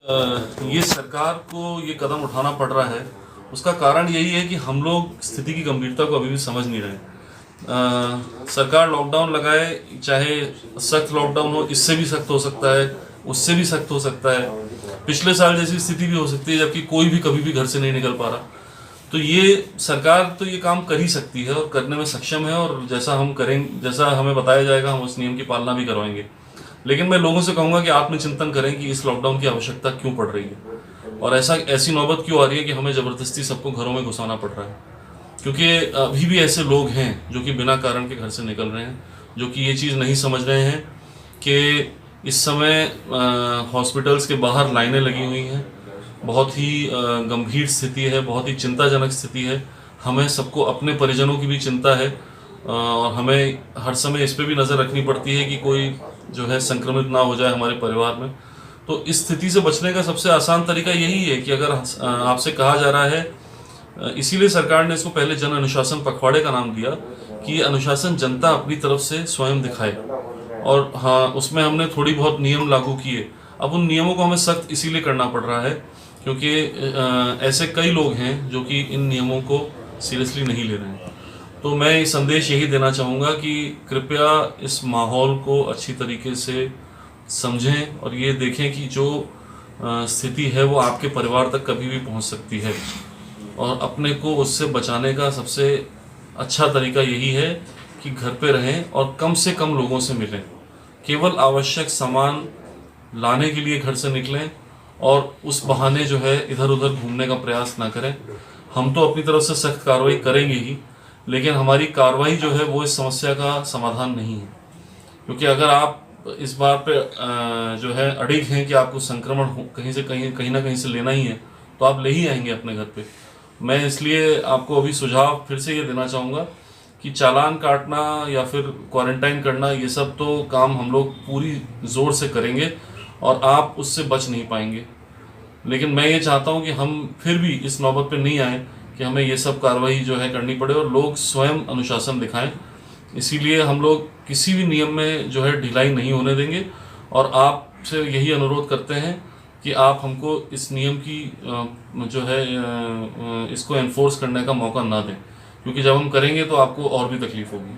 ये सरकार को ये कदम उठाना पड़ रहा है, उसका कारण यही है कि हम लोग स्थिति की गंभीरता को अभी भी समझ नहीं रहे। सरकार लॉकडाउन लगाए, चाहे सख्त लॉकडाउन हो, इससे भी सख्त हो सकता है, उससे भी सख्त हो सकता है, पिछले साल जैसी स्थिति भी हो सकती है जबकि कोई भी कभी भी घर से नहीं निकल पा रहा। तो ये सरकार तो ये काम कर ही सकती है और करने में सक्षम है, और जैसा हम करेंगे, जैसा हमें बताया जाएगा, हम उस नियम की पालना भी करवाएंगे। लेकिन मैं लोगों से कहूंगा कि आत्मचिंतन करें कि इस लॉकडाउन की आवश्यकता क्यों पड़ रही है और ऐसी नौबत क्यों आ रही है कि हमें जबरदस्ती सबको घरों में घुसाना पड़ रहा है। क्योंकि अभी भी ऐसे लोग हैं जो कि बिना कारण के घर से निकल रहे हैं, जो कि ये चीज़ नहीं समझ रहे हैं कि इस समय हॉस्पिटल्स के बाहर लाइनें लगी हुई हैं, बहुत ही गंभीर स्थिति है, बहुत ही चिंताजनक स्थिति है। हमें सबको अपने परिजनों की भी चिंता है और हमें हर समय इस पे भी नज़र रखनी पड़ती है कि कोई जो है संक्रमित ना हो जाए हमारे परिवार में। तो इस स्थिति से बचने का सबसे आसान तरीका यही है कि अगर आपसे कहा जा रहा है, इसीलिए सरकार ने इसको पहले जन अनुशासन पखवाड़े का नाम दिया कि ये अनुशासन जनता अपनी तरफ से स्वयं दिखाए। और हाँ, उसमें हमने थोड़ी बहुत नियम लागू किए। अब उन नियमों को हमें सख्त इसीलिए करना पड़ रहा है क्योंकि ऐसे कई लोग हैं जो कि इन नियमों को सीरियसली नहीं ले रहे हैं। तो मैं ये संदेश यही देना चाहूँगा कि कृपया इस माहौल को अच्छी तरीके से समझें और ये देखें कि जो स्थिति है वो आपके परिवार तक कभी भी पहुंच सकती है, और अपने को उससे बचाने का सबसे अच्छा तरीका यही है कि घर पे रहें और कम से कम लोगों से मिलें, केवल आवश्यक सामान लाने के लिए घर से निकलें और उस बहाने जो है इधर उधर घूमने का प्रयास ना करें। हम तो अपनी तरफ से सख्त कार्रवाई करेंगे ही, लेकिन हमारी कार्रवाई जो है वो इस समस्या का समाधान नहीं है। क्योंकि अगर आप इस बात पे जो है अड़िग हैं कि आपको संक्रमण कहीं से कहीं ना कहीं से लेना ही है, तो आप ले ही आएंगे अपने घर पे। मैं इसलिए आपको अभी सुझाव फिर से ये देना चाहूँगा कि चालान काटना या फिर क्वारंटाइन करना, ये सब तो काम हम लोग पूरी ज़ोर से करेंगे और आप उससे बच नहीं पाएंगे। लेकिन मैं ये चाहता हूँ कि हम फिर भी इस नौबत पे नहीं आए कि हमें ये सब कार्रवाई जो है करनी पड़े और लोग स्वयं अनुशासन दिखाएं। इसीलिए हम लोग किसी भी नियम में जो है ढिलाई नहीं होने देंगे और आपसे यही अनुरोध करते हैं कि आप हमको इस नियम की जो है इसको एनफोर्स करने का मौका ना दें, क्योंकि जब हम करेंगे तो आपको और भी तकलीफ होगी।